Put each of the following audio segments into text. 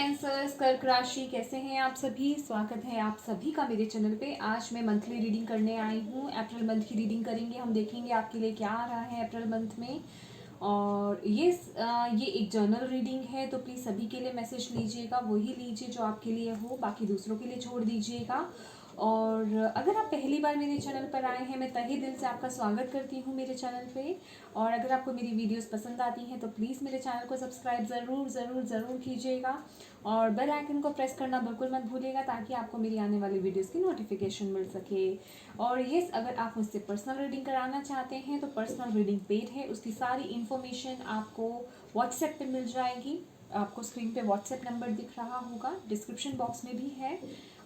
Cancers, कर्क राशि, कैसे हैं आप सभी। स्वागत है आप सभी का मेरे चैनल पे। आज मैं मंथली रीडिंग करने आई हूँ। अप्रैल मंथ की रीडिंग करेंगे हम, देखेंगे आपके लिए क्या आ रहा है अप्रैल मंथ में। और ये एक जर्नल रीडिंग है, तो प्लीज़ सभी के लिए मैसेज लीजिएगा, वही लीजिए जो आपके लिए हो, बाकी दूसरों के लिए छोड़ दीजिएगा। और अगर आप पहली बार मेरे चैनल पर आए हैं, मैं तहे दिल से आपका स्वागत करती हूँ मेरे चैनल पे। और अगर आपको मेरी वीडियोस पसंद आती हैं तो प्लीज़ मेरे चैनल को सब्सक्राइब ज़रूर ज़रूर ज़रूर कीजिएगा और बेल आइकन को प्रेस करना बिल्कुल मत भूलिएगा, ताकि आपको मेरी आने वाली वीडियोस की नोटिफिकेशन मिल सके। और ये अगर आप मुझसे पर्सनल रीडिंग कराना चाहते हैं तो पर्सनल रीडिंग पेड है, उसकी सारी इन्फॉर्मेशन आपको व्हाट्सएप पे मिल जाएगी। आपको स्क्रीन पे व्हाट्सएप नंबर दिख रहा होगा, डिस्क्रिप्शन बॉक्स में भी है,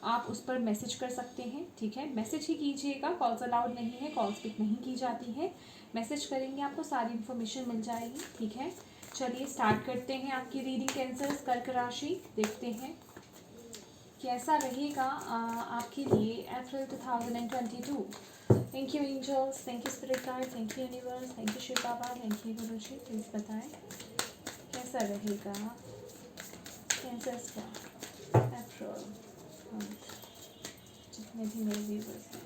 आप उस पर मैसेज कर सकते हैं। ठीक है, मैसेज ही कीजिएगा, कॉल्स अलाउड नहीं है, कॉल्स पिक नहीं की जाती है। मैसेज करेंगे आपको सारी इन्फॉर्मेशन मिल जाएगी। ठीक है, चलिए स्टार्ट करते हैं आपकी रीडिंग। कैंसर्स, कर्क राशि, देखते हैं कैसा रहेगा आपके लिए अप्रैल 2022। Thank you angels, thank you spirit guide, thank you universe, thank you Shiv Baba, thank you Guru ji. Please बताएं कैसा रहेगा कैंसर्स का अप्रैल मंथ, जितने भी मेरे व्यूवर्स हैं।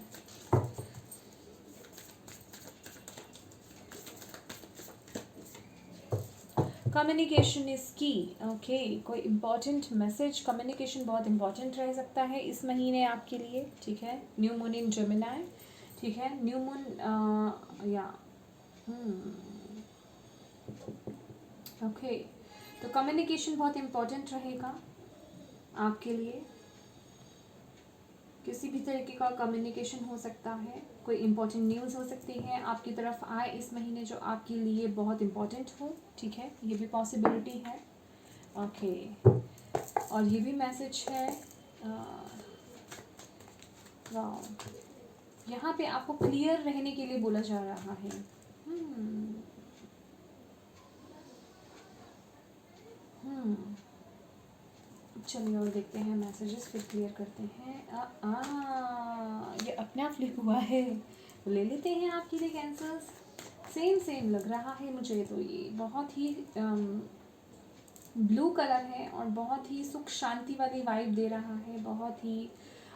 कम्युनिकेशन इज की। ओके, कोई इम्पॉर्टेंट मैसेज, कम्युनिकेशन बहुत इम्पॉर्टेंट रह सकता है इस महीने आपके लिए। ठीक है, न्यू मून इन जेमिनी। ठीक है, न्यू मून या ओके, तो कम्युनिकेशन बहुत इम्पॉर्टेंट रहेगा आपके लिए। किसी भी तरीके का कम्युनिकेशन हो सकता है, कोई इम्पोर्टेंट न्यूज़ हो सकती है आपकी तरफ आए इस महीने जो आपके लिए बहुत इम्पोर्टेंट हो। ठीक है, ये भी पॉसिबिलिटी है। ओके, और ये भी मैसेज है। वाह, यहाँ पे आपको क्लियर रहने के लिए बोला जा रहा है। चलिए और देखते हैं मैसेजेस, फिर क्लियर करते हैं। ये अपने आप लिख हुआ है, ले लेते हैं आपके लिए कैंसर्स। सेम सेम लग रहा है मुझे तो। ये बहुत ही ब्लू कलर है और बहुत ही सुख शांति वाली वाइब दे रहा है। बहुत ही,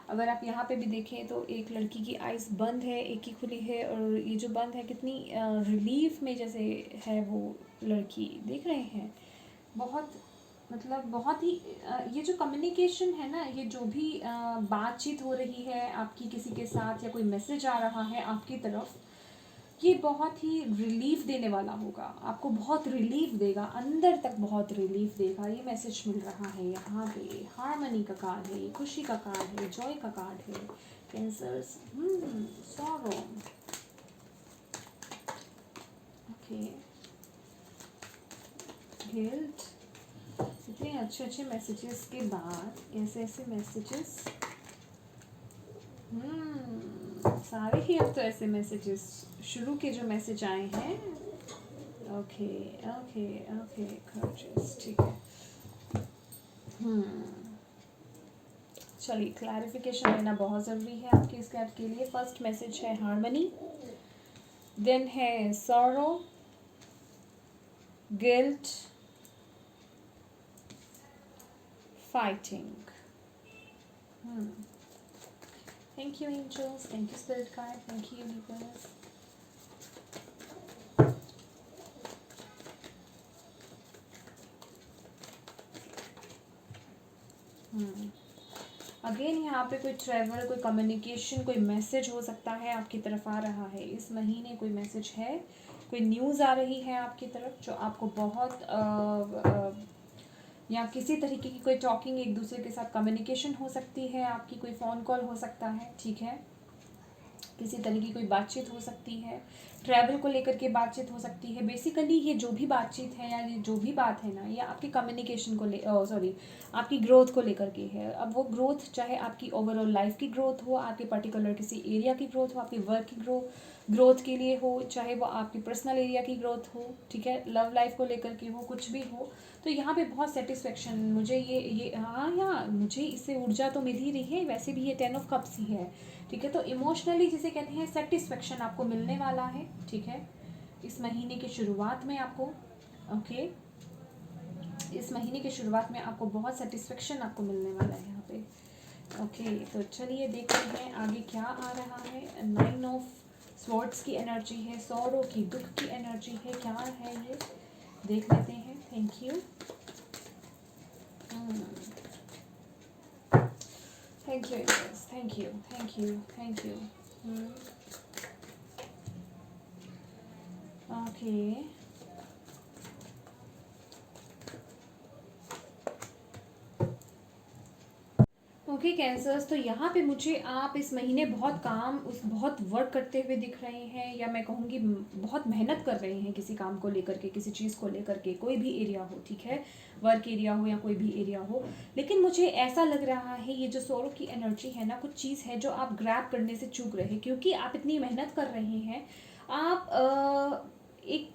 अगर आप यहाँ पे भी देखें तो एक लड़की की आइज़ बंद है, एक की खुली है, और ये जो बंद है कितनी रिलीफ में जैसे है वो लड़की, देख रहे हैं। बहुत मतलब बहुत ही ये जो कम्युनिकेशन है ना, ये जो भी बातचीत हो रही है आपकी किसी के साथ, या कोई मैसेज आ रहा है आपकी तरफ, ये बहुत ही रिलीफ देने वाला होगा आपको, बहुत रिलीफ देगा, अंदर तक बहुत रिलीफ देगा। ये मैसेज मिल रहा है यहाँ पे। हार्मनी का कार्ड है, खुशी का कार्ड है, जॉय का कार्ड है। Cancers, sorrow. Okay, guilt. इतने अच्छे अच्छे मैसेजेस के बाद ऐसे ऐसे मैसेजेस, सारे ही अब तो ऐसे मैसेजेस, शुरू के जो मैसेज आए हैं। ओके ओके ओके, कर्जेस, ठीक है। चलिए, क्लैरिफिकेशन लेना बहुत ज़रूरी है आपके इस कार्ड के लिए। फर्स्ट मैसेज है हार्मनी, देन है sorrow, guilt, fighting. Thank you angels, thank you spirit guide, thank you universe. Again यहाँ पे कोई ट्रैवल, कोई कम्युनिकेशन, कोई मैसेज हो सकता है आपकी तरफ आ रहा है इस महीने। कोई मैसेज है, कोई न्यूज़ आ रही है आपकी तरफ जो आपको बहुत या किसी तरीके की कोई टॉकिंग, एक दूसरे के साथ कम्युनिकेशन हो सकती है आपकी, कोई फ़ोन कॉल हो सकता है। ठीक है, किसी तरह की कोई बातचीत हो सकती है, ट्रैवल को लेकर के बातचीत हो सकती है। बेसिकली ये जो भी बातचीत है या ये जो भी बात है ना, ये आपकी कम्युनिकेशन को आपकी ग्रोथ को लेकर के है। अब वो ग्रोथ चाहे आपकी ओवरऑल लाइफ की ग्रोथ हो, आपके पर्टिकुलर किसी एरिया की ग्रोथ हो, आपकी वर्क की ग्रोथ के लिए हो, चाहे वो आपकी पर्सनल एरिया की ग्रोथ हो, ठीक है, लव लाइफ को लेकर के हो, कुछ भी हो। तो यहाँ पे बहुत सेटिस्फेक्शन मुझे ये हाँ, मुझे इससे ऊर्जा तो मिल ही रही है। वैसे भी ये 10 ऑफ कप्स ही है। ठीक है, तो इमोशनली जिसे कहते हैं सेटिस्फेक्शन आपको मिलने वाला है। ठीक है, इस महीने की शुरुआत में आपको। ओके, इस महीने की शुरुआत में आपको बहुत सेटिस्फेक्शन आपको मिलने वाला है यहाँ पे। ओके, तो चलिए देखते हैं आगे क्या आ रहा है। 9 ऑफ स्वॉर्ड्स की एनर्जी है, सॉरो की, दुख की एनर्जी है, क्या है ये देख लेते हैं। Thank you, thank you, thank you, thank you, thank you. Okay, okay cancers, तो यहाँ पे मुझे आप इस महीने बहुत वर्क करते हुए दिख रहे हैं, या मैं कहूँगी बहुत मेहनत कर रहे हैं किसी काम को लेकर के, किसी चीज़ को लेकर के, कोई भी एरिया हो, ठीक है, वर्क एरिया हो या कोई भी एरिया हो। लेकिन मुझे ऐसा लग रहा है ये जो सोरो की एनर्जी है ना, कुछ चीज़ है जो आप ग्रैब करने से चूक रहे, क्योंकि आप इतनी मेहनत कर रहे हैं, आप एक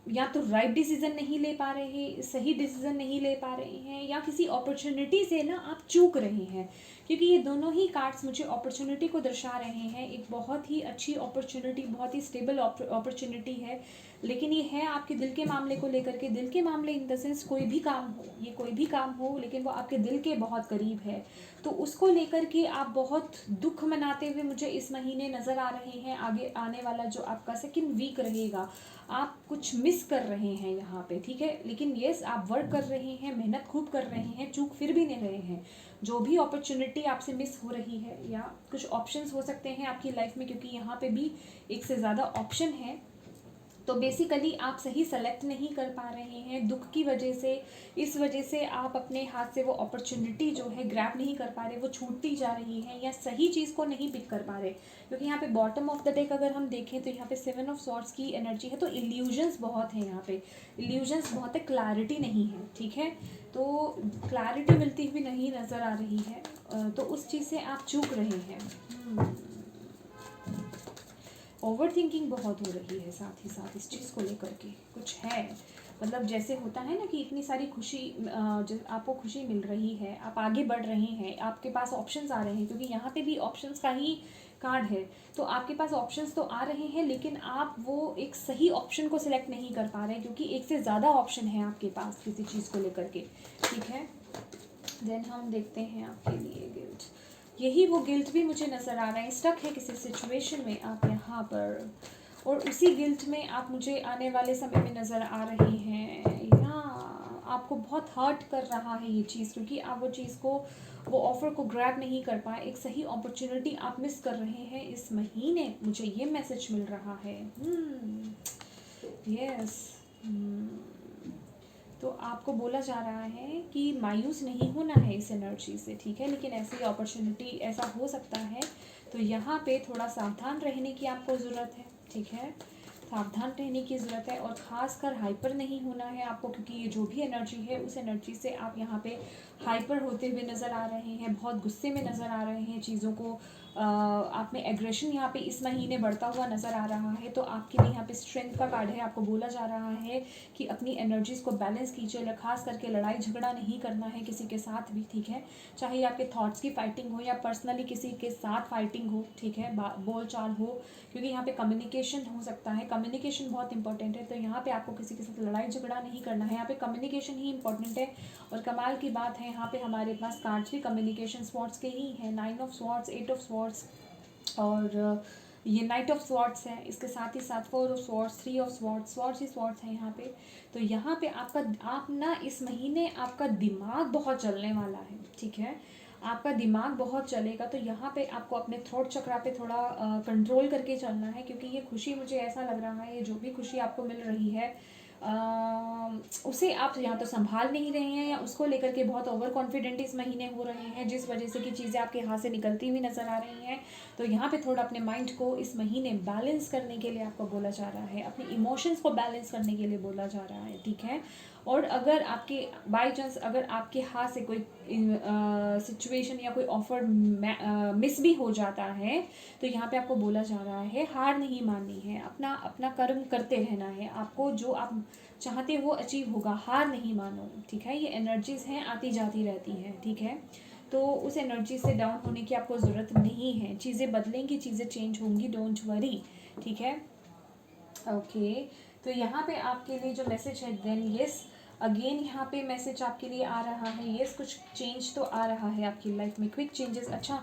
या तो राइट डिसीजन नहीं ले पा रहे हैं, सही डिसीजन नहीं ले पा रहे हैं, या किसी अपॉर्चुनिटी से ना आप चूक रहे हैं, क्योंकि ये दोनों ही कार्ड्स मुझे अपॉर्चुनिटी को दर्शा रहे हैं। एक बहुत ही अच्छी अपॉर्चुनिटी, बहुत ही स्टेबल अपॉर्चुनिटी है, लेकिन ये है आपके दिल के मामले को लेकर के। दिल के मामले इन द सेंस कोई भी काम हो, ये कोई भी काम हो, लेकिन वो आपके दिल के बहुत करीब है, तो उसको लेकर के आप बहुत दुख मनाते हुए मुझे इस महीने नज़र आ रहे हैं। आगे आने वाला जो आपका सेकंड वीक रहेगा, आप कुछ मिस कर रहे हैं यहाँ पे, ठीक है, लेकिन येस आप वर्क कर रहे हैं, मेहनत खूब कर रहे हैं, चूक फिर भी नहीं रहे हैं। जो भी अपॉर्चुनिटी आपसे मिस हो रही है, या कुछ ऑप्शंस हो सकते हैं आपकी लाइफ में, क्योंकि यहाँ पे भी एक से ज़्यादा ऑप्शन है, तो बेसिकली आप सही सेलेक्ट नहीं कर पा रहे हैं दुख की वजह से। इस वजह से आप अपने हाथ से वो अपॉर्चुनिटी जो है ग्रैब नहीं कर पा रहे, वो छूटती जा रही है, या सही चीज़ को नहीं पिक कर पा रहे, क्योंकि यहाँ पे बॉटम ऑफ द डेक अगर हम देखें तो यहाँ पे 7 ऑफ सॉर्ड्स की एनर्जी है, तो इल्यूजन्स बहुत है यहाँ पे, इल्यूजन्स बहुत है, क्लैरिटी नहीं है, ठीक है, तो क्लैरिटी मिलती हुई नहीं नज़र आ रही है, तो उस चीज़ से आप चूक रहे हैं। ओवर थिंकिंग बहुत हो रही है, साथ ही साथ इस चीज़ को लेकर के कुछ है, मतलब जैसे होता है ना कि इतनी सारी खुशी, आपको खुशी मिल रही है, आप आगे बढ़ रहे हैं, आपके पास ऑप्शंस आ रहे हैं, क्योंकि यहाँ पे भी ऑप्शंस का ही कार्ड है, तो आपके पास ऑप्शंस तो आ रहे हैं, लेकिन आप वो एक सही ऑप्शन को सिलेक्ट नहीं कर पा रहे हैं, क्योंकि एक से ज़्यादा ऑप्शन है आपके पास किसी चीज़ को लेकर के, ठीक है। देन हम देखते हैं आपके लिए गिल्ट, यही वो गिल्ट भी मुझे नज़र आ रहा है, स्टक है किसी सिचुएशन में आप यहाँ पर, और उसी गिल्ट में आप मुझे आने वाले समय में नज़र आ रहे हैं, या आपको बहुत हर्ट कर रहा है ये चीज़, क्योंकि आप वो चीज़ को, वो ऑफ़र को ग्रैब नहीं कर पाए, एक सही अपॉर्चुनिटी आप मिस कर रहे हैं इस महीने, मुझे ये मैसेज मिल रहा है। यस, तो आपको बोला जा रहा है कि मायूस नहीं होना है इस एनर्जी से, ठीक है, लेकिन ऐसी अपॉर्चुनिटी, ऐसा हो सकता है, तो यहाँ पे थोड़ा सावधान रहने की आपको ज़रूरत है, ठीक है, सावधान रहने की ज़रूरत है, और ख़ासकर हाइपर नहीं होना है आपको, क्योंकि ये जो भी एनर्जी है उस एनर्जी से आप यहाँ पे हाइपर होते हुए नज़र आ रहे हैं, बहुत गुस्से में नज़र आ रहे हैं, चीज़ों को आप में एग्रेशन यहाँ पे इस महीने बढ़ता हुआ नज़र आ रहा है, तो आपके लिए यहाँ पे स्ट्रेंथ का कार्ड है, आपको बोला जा रहा है कि अपनी एनर्जीज़ को बैलेंस कीजिए, खास करके लड़ाई झगड़ा नहीं करना है किसी के साथ भी, ठीक है, चाहे आपके थॉट्स की फाइटिंग हो या पर्सनली किसी के साथ फाइटिंग हो, ठीक है, बोल चाल हो, क्योंकि यहाँ पे कम्युनिकेशन हो सकता है, कम्युनिकेशन बहुत इंपॉर्टेंट है, तो यहाँ पे आपको किसी के साथ लड़ाई झगड़ा नहीं करना है, यहाँ पे कम्युनिकेशन ही इंपॉर्टेंट है। और कमाल की बात है, यहाँ पे हमारे पास कार्ड्स भी कम्युनिकेशन स्वॉर्ड्स के ही हैं, 9 ऑफ स्वॉर्ड्स, 8 ऑफ स्वॉर्ड्स, और ये नाइट ऑफ स्वॉर्ड्स है, इसके साथ ही साथ 4 of swords, 3 of swords, swords he swords हैं यहाँ पे, तो यहाँ पे आप ना इस महीने आपका दिमाग बहुत चलने वाला है, ठीक है, आपका दिमाग बहुत चलेगा, तो यहाँ पे आपको अपने थ्रोट चक्रा पे थोड़ा कंट्रोल करके चलना है, क्योंकि ये खुशी, मुझे ऐसा लग रहा है, ये जो भी खुशी आपको मिल रही है, उसे आप यहाँ तो संभाल नहीं रहे हैं, या उसको लेकर के बहुत ओवर कॉन्फिडेंट इस महीने हो रहे हैं, जिस वजह से कि चीज़ें आपके हाथ से निकलती हुई नज़र आ रही हैं, तो यहाँ पे थोड़ा अपने माइंड को इस महीने बैलेंस करने के लिए आपको बोला जा रहा है, अपने इमोशंस को बैलेंस करने के लिए बोला जा रहा है, ठीक है, और अगर आपके बाई चांस अगर आपके हाथ से कोई सिचुएशन या कोई ऑफर मिस भी हो जाता है, तो यहाँ पे आपको बोला जा रहा है हार नहीं माननी है, अपना अपना कर्म करते रहना है, आपको जो आप चाहते हो अचीव होगा, हार नहीं मानो, ठीक है, ये एनर्जीज हैं, आती जाती रहती हैं, ठीक है, तो उस एनर्जी से डाउन होने की आपको ज़रूरत नहीं है, चीज़ें बदलेंगी, चीज़ें चेंज होंगी, डोंट वरी, ठीक है। ओके, तो यहाँ पे आपके लिए जो मैसेज है, देन यस, अगेन यहाँ पे मैसेज आपके लिए आ रहा है, यस कुछ चेंज तो आ रहा है आपकी लाइफ में, क्विक चेंजेस, अच्छा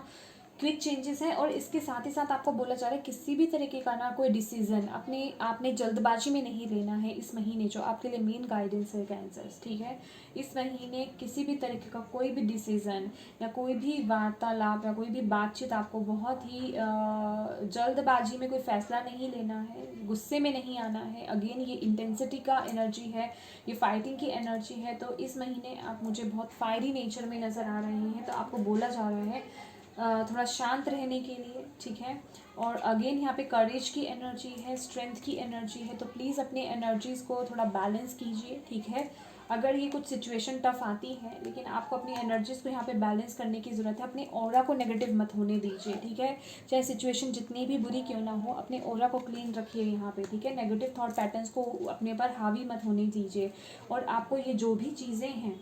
क्विक चेंजेस हैं। और इसके साथ ही साथ आपको बोला जा रहा है किसी भी तरीके का ना कोई डिसीजन अपने आपने जल्दबाजी में नहीं लेना है इस महीने, जो आपके लिए मेन गाइडेंस है कैंसर्स, ठीक है। इस महीने किसी भी तरीके का कोई भी डिसीजन या कोई भी वार्तालाप या कोई भी बातचीत आपको बहुत ही जल्दबाजी में कोई फैसला नहीं लेना है, गुस्से में नहीं आना है। अगेन ये इंटेंसिटी का एनर्जी है, ये फाइटिंग की एनर्जी है। तो इस महीने आप मुझे बहुत फायरी नेचर में नज़र आ रहे हैं, तो आपको बोला जा रहा है थोड़ा शांत रहने के लिए, ठीक है। और अगेन यहाँ पे करेज की एनर्जी है, स्ट्रेंथ की एनर्जी है, तो प्लीज़ अपने एनर्जीज़ को थोड़ा बैलेंस कीजिए, ठीक है। अगर ये कुछ सिचुएशन टफ आती है, लेकिन आपको अपनी एनर्जीज़ को यहाँ पे बैलेंस करने की ज़रूरत है। अपने ऑरा को नेगेटिव मत होने दीजिए, ठीक है। चाहे सिचुएशन जितनी भी बुरी क्यों ना हो, अपने ऑरा को क्लीन रखिए यहाँ पे, ठीक है। नेगेटिव थॉट पैटर्न्स को अपने पर हावी मत होने दीजिए। और आपको ये जो भी चीज़ें हैं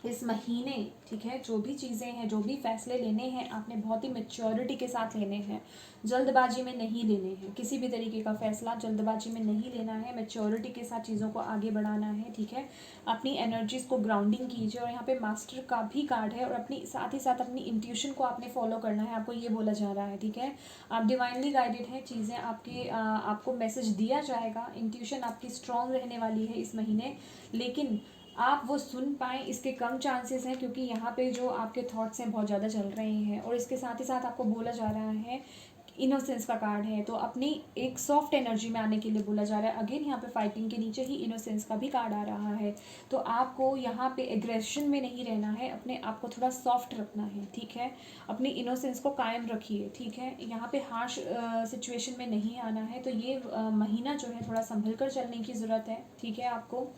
इस महीने, ठीक है, जो भी चीज़ें हैं, जो भी फैसले लेने हैं, आपने बहुत ही मेच्योरिटी के साथ लेने हैं, जल्दबाजी में नहीं लेने हैं। किसी भी तरीके का फैसला जल्दबाजी में नहीं लेना है, मेच्योरिटी के साथ चीज़ों को आगे बढ़ाना है, ठीक है। अपनी एनर्जीज़ को ग्राउंडिंग कीजिए। और यहाँ पे मास्टर का भी कार्ड है, और अपनी साथ ही साथ अपनी इंट्यूशन को आपने फॉलो करना है, आपको ये बोला जा रहा है, ठीक है। आप डिवाइनली गाइडेड हैं, चीज़ें आपको मैसेज दिया जाएगा, इंट्यूशन आपकी स्ट्रॉन्ग रहने वाली है इस महीने। लेकिन आप वो सुन पाएँ इसके कम चांसेस हैं, क्योंकि यहाँ पे जो आपके थॉट्स हैं बहुत ज़्यादा चल रहे हैं। और इसके साथ ही साथ आपको बोला जा रहा है, इनोसेंस का कार्ड है, तो अपनी एक सॉफ्ट एनर्जी में आने के लिए बोला जा रहा है। अगेन यहाँ पे फाइटिंग के नीचे ही इनोसेंस का भी कार्ड आ रहा है, तो आपको यहाँ पे एग्रेशन में नहीं रहना है, अपने आप को थोड़ा सॉफ्ट रखना है, ठीक है। अपनी इनोसेंस को कायम रखिए, ठीक है। यहाँ पे हार्श सिचुएशन में नहीं आना है। तो ये महीना जो है थोड़ा संभल कर चलने की ज़रूरत है, ठीक है आपको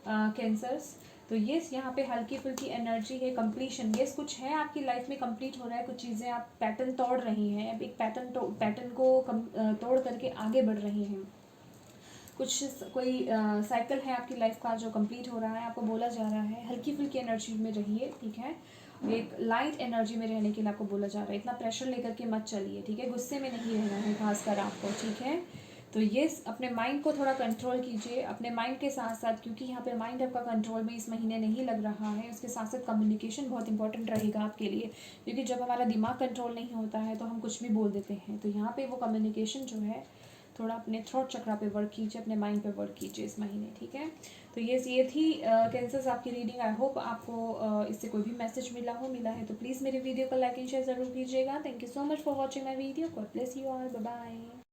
कैंसर्स। तो ये यहाँ पे हल्की फुल्की एनर्जी है, कंप्लीशन, ये कुछ है आपकी लाइफ में कंप्लीट हो रहा है, कुछ चीज़ें आप पैटर्न तोड़ रही हैं, अब एक पैटर्न को तोड़ करके आगे बढ़ रही हैं। कुछ कोई साइकिल है आपकी लाइफ का जो कंप्लीट हो रहा है, आपको बोला जा रहा है हल्की फुल्की एनर्जी में रहिए, ठीक है। एक लाइट एनर्जी में रहने के लिए आपको बोला जा रहा है, इतना प्रेशर लेकर के मत चलिए, ठीक है। गुस्से में नहीं रहना है खासकर आपको, ठीक है। तो ये अपने माइंड को थोड़ा कंट्रोल कीजिए, अपने माइंड के साथ साथ, क्योंकि यहाँ पे माइंड आपका कंट्रोल में इस महीने नहीं लग रहा है, उसके साथ साथ कम्युनिकेशन बहुत इंपॉर्टेंट रहेगा आपके लिए, क्योंकि जब हमारा दिमाग कंट्रोल नहीं होता है तो हम कुछ भी बोल देते हैं। तो यहाँ पे वो कम्युनिकेशन जो है थोड़ा अपने थ्रोट चक्रा पे वर्क कीजिए, अपने माइंड पे वर्क कीजिए इस महीने, ठीक है। तो ये थी कैंसर्स आपकी रीडिंग। आई होप आपको इससे कोई भी मैसेज मिला है तो प्लीज़ मेरे वीडियो को लाइक एंड शेयर ज़रूर कीजिएगा। Thank you so much for watching my video. God bless you all, bye bye.